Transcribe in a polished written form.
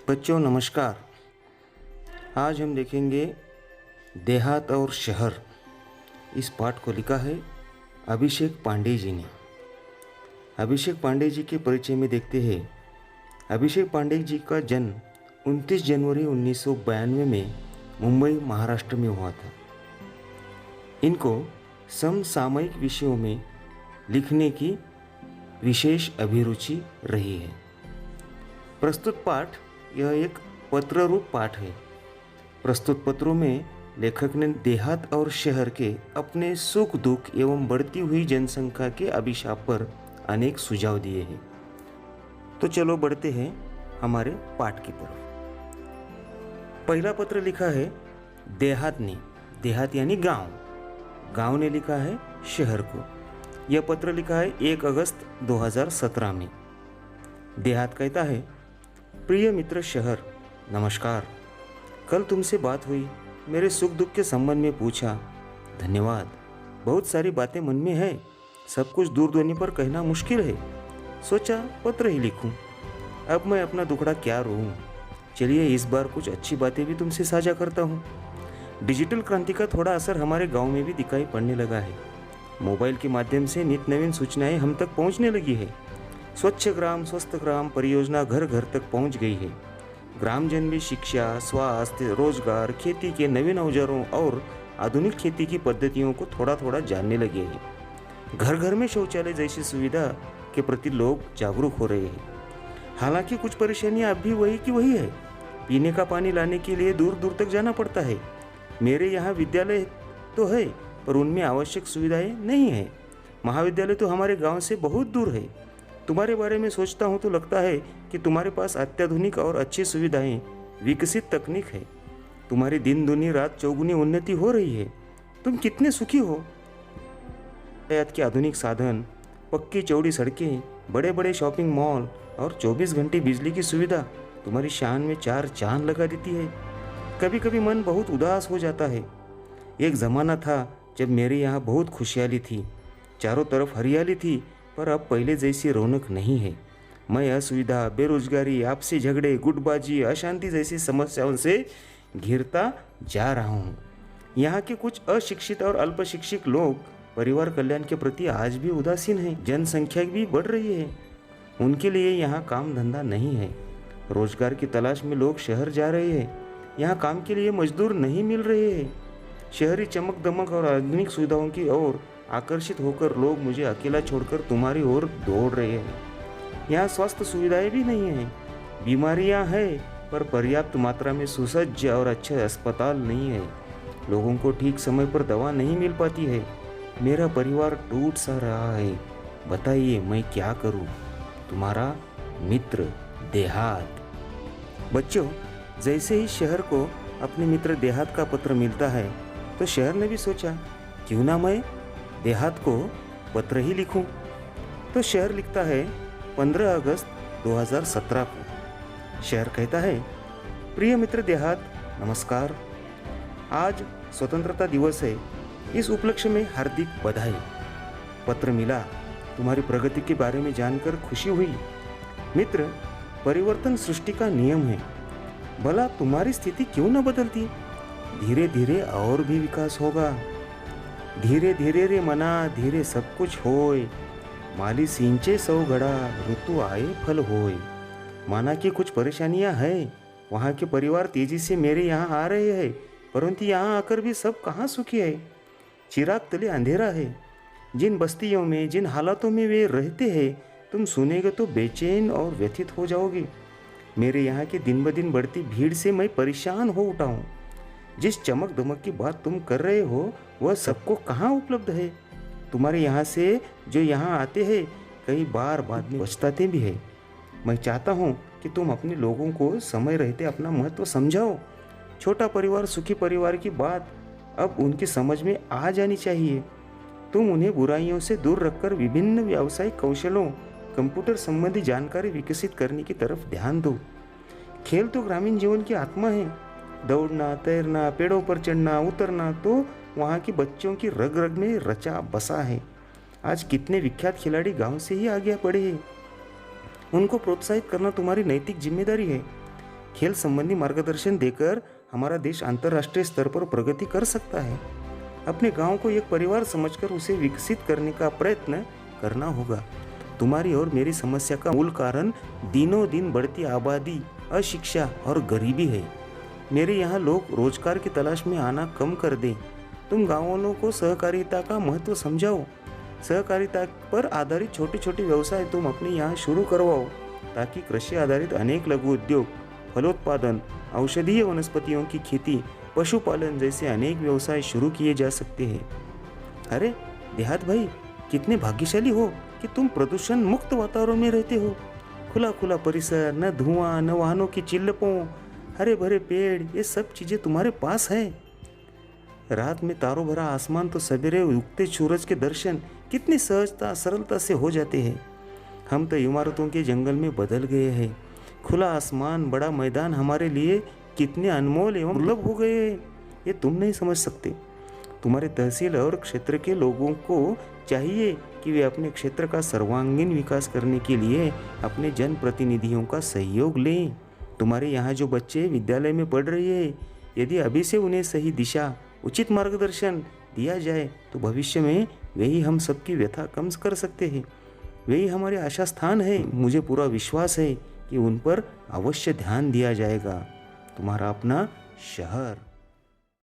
बच्चों नमस्कार। आज हम देखेंगे देहात और शहर। इस पाठ को लिखा है अभिषेक पांडे जी ने। अभिषेक पांडे जी के परिचय में देखते हैं। अभिषेक पांडे जी का जन्म 29 जनवरी 1992 में मुंबई महाराष्ट्र में हुआ था। इनको समसामयिक विषयों में लिखने की विशेष अभिरुचि रही है। प्रस्तुत पाठ यह एक पत्र रूप पाठ है। प्रस्तुत पत्रों में लेखक ने देहात और शहर के अपने सुख दुख एवं बढ़ती हुई जनसंख्या के अभिशाप पर अनेक सुझाव दिए हैं। तो चलो बढ़ते हैं हमारे पाठ की तरफ। पहला पत्र लिखा है देहात ने। देहात यानी गांव ने लिखा है शहर को। यह पत्र लिखा है 1 अगस्त 2017 में। देहात कहता है, प्रिय मित्र शहर, नमस्कार। कल तुमसे बात हुई, मेरे सुख दुख के संबंध में पूछा। धन्यवाद। बहुत सारी बातें मन में है, सब कुछ दूरध्वनि पर कहना मुश्किल है। सोचा पत्र ही लिखूं। अब मैं अपना दुखड़ा क्या रोऊं। चलिए इस बार कुछ अच्छी बातें भी तुमसे साझा करता हूँ। डिजिटल क्रांति का थोड़ा असर हमारे गांव में भी दिखाई पड़ने लगा है। मोबाइल के माध्यम से नित नवीन सूचनाएं हम तक पहुंचने लगी है। स्वच्छ ग्राम स्वस्थ ग्राम परियोजना घर घर तक पहुंच गई है। ग्रामजन भी शिक्षा, स्वास्थ्य, रोजगार, खेती के नवीन औजारों और आधुनिक खेती की पद्धतियों को थोड़ा थोड़ा जानने लगे हैं। घर घर में शौचालय जैसी सुविधा के प्रति लोग जागरूक हो रहे हैं। हालांकि कुछ परेशानियां अब भी वही की वही है। पीने का पानी लाने के लिए दूर दूर तक जाना पड़ता है। मेरे यहाँ विद्यालय तो है, पर उनमें आवश्यक सुविधाएं नहीं है। महाविद्यालय तो हमारे गांव से बहुत दूर है। तुम्हारे बारे में सोचता हूँ तो लगता है कि तुम्हारे पास अत्याधुनिक और अच्छी सुविधाएं, विकसित तकनीक है। तुम्हारी दिन दूनी रात चौगुनी उन्नति हो रही है। तुम कितने सुखी हो। यातायात के आधुनिक साधन, पक्की चौड़ी सड़कें, बड़े बड़े शॉपिंग मॉल और 24 घंटे बिजली की सुविधा तुम्हारी शान में 4 चांद लगा देती है। कभी कभी मन बहुत उदास हो जाता है। एक ज़माना था जब मेरे यहाँ बहुत खुशहाली थी, चारों तरफ हरियाली थी, पर अब पहले जैसी रौनक नहीं है। मैं असुविधा, बेरोजगारी, आपसी झगड़े, गुटबाजी, अशांति जैसी समस्याओं से घिरता जा रहा हूँ। यहाँ के कुछ अशिक्षित और अल्पशिक्षित लोग परिवार कल्याण के प्रति आज भी उदासीन हैं। जनसंख्या भी बढ़ रही है, उनके लिए यहाँ काम धंधा नहीं है। रोजगार की तलाश में लोग शहर जा रहे हैं। यहाँ काम के लिए मजदूर नहीं मिल रहे हैं। शहरी चमक दमक और आधुनिक सुविधाओं की ओर आकर्षित होकर लोग मुझे अकेला छोड़कर तुम्हारी ओर दौड़ रहे हैं। यहाँ स्वास्थ्य सुविधाएं भी नहीं हैं। बीमारियां हैं, पर पर्याप्त मात्रा में सुसज्ज और अच्छे अस्पताल नहीं है। लोगों को ठीक समय पर दवा नहीं मिल पाती है। मेरा परिवार टूट सा रहा है। बताइए मैं क्या करूं। तुम्हारा मित्र देहात। बच्चों, जैसे ही शहर को अपने मित्र देहात का पत्र मिलता है तो शहर ने भी सोचा, क्यों ना मैं देहात को पत्र ही लिखूं। तो शहर लिखता है 15 अगस्त 2017 को। शहर कहता है, प्रिय मित्र देहात, नमस्कार। आज स्वतंत्रता दिवस है। इस उपलक्ष्य में हार्दिक बधाई। पत्र मिला, तुम्हारी प्रगति के बारे में जानकर खुशी हुई। मित्र, परिवर्तन सृष्टि का नियम है। भला तुम्हारी स्थिति क्यों न बदलती। धीरे धीरे और भी विकास होगा। धीरे धीरे रे मना, धीरे सब कुछ होय। माली सिंचे सौ घड़ा, ऋतु आए फल होय। माना कि कुछ परेशानियां हैं। वहाँ के परिवार तेजी से मेरे यहाँ आ रहे हैं, परंतु यहाँ आकर भी सब कहाँ सुखी है। चिराग तले अंधेरा है। जिन बस्तियों में, जिन हालातों में वे रहते हैं, तुम सुनेगे तो बेचैन और व्यथित हो जाओगे। मेरे यहाँ की दिन ब दिन बढ़ती भीड़ से मैं परेशान हो उठा हूँ। जिस चमक दमक की बात तुम कर रहे हो वह सबको कहाँ उपलब्ध है। तुम्हारे यहाँ से जो यहाँ आते हैं कई बार बाद में पछताते भी है। मैं चाहता हूँ कि तुम अपने लोगों को समय रहते अपना महत्व समझाओ। छोटा परिवार सुखी परिवार की बात अब उनकी समझ में आ जानी चाहिए। तुम उन्हें बुराइयों से दूर रखकर विभिन्न व्यावसायिक कौशलों, कंप्यूटर संबंधी जानकारी विकसित करने की तरफ ध्यान दो। खेल तो ग्रामीण जीवन की आत्मा है। दौड़ना, तैरना, पेड़ों पर चढ़ना, उतरना तो वहाँ के बच्चों की रग रग में रचा बसा है। आज कितने विख्यात खिलाड़ी गांव से ही आगे बढ़े हैं। उनको प्रोत्साहित करना तुम्हारी नैतिक जिम्मेदारी है। खेल संबंधी मार्गदर्शन देकर हमारा देश अंतर्राष्ट्रीय स्तर पर प्रगति कर सकता है। अपने गांव को एक परिवार समझकर उसे विकसित करने का प्रयत्न करना होगा। तुम्हारी और मेरी समस्या का मूल कारण दिनों दिन बढ़ती आबादी, अशिक्षा और गरीबी है। मेरे यहाँ लोग रोजगार की तलाश में आना कम कर दें। तुम गाँव वालों को सहकारिता का महत्व समझाओ। सहकारिता पर आधारित छोटे छोटे व्यवसाय तुम अपने यहाँ शुरू करवाओ, ताकि कृषि आधारित अनेक लघु उद्योग, फलोत्पादन, औषधीय वनस्पतियों की खेती, पशुपालन जैसे अनेक व्यवसाय शुरू किए जा सकते हैं। अरे देहात भाई, कितने भाग्यशाली हो कि तुम प्रदूषण मुक्त वातावरण में रहते हो। खुला खुला परिसर, न धुआं, न वाहनों की चिल्लपों, हरे भरे पेड़, ये सब चीज़ें तुम्हारे पास है। रात में तारों भरा आसमान तो सवेरे उगते सूरज के दर्शन कितनी सहजता सरलता से हो जाते हैं। हम तो इमारतों के जंगल में बदल गए हैं। खुला आसमान, बड़ा मैदान हमारे लिए कितने अनमोल एवं दुर्लभ हो गए हैं, ये तुम नहीं समझ सकते। तुम्हारे तहसील और क्षेत्र के लोगों को चाहिए कि वे अपने क्षेत्र का सर्वांगीण विकास करने के लिए अपने जनप्रतिनिधियों का सहयोग लें। तुम्हारे यहाँ जो बच्चे विद्यालय में पढ़ रहे हैं, यदि अभी से उन्हें सही दिशा, उचित मार्गदर्शन दिया जाए तो भविष्य में वही हम सबकी व्यथा कम कर सकते हैं। वही हमारे आशा स्थान है। मुझे पूरा विश्वास है कि उन पर अवश्य ध्यान दिया जाएगा। तुम्हारा अपना शहर।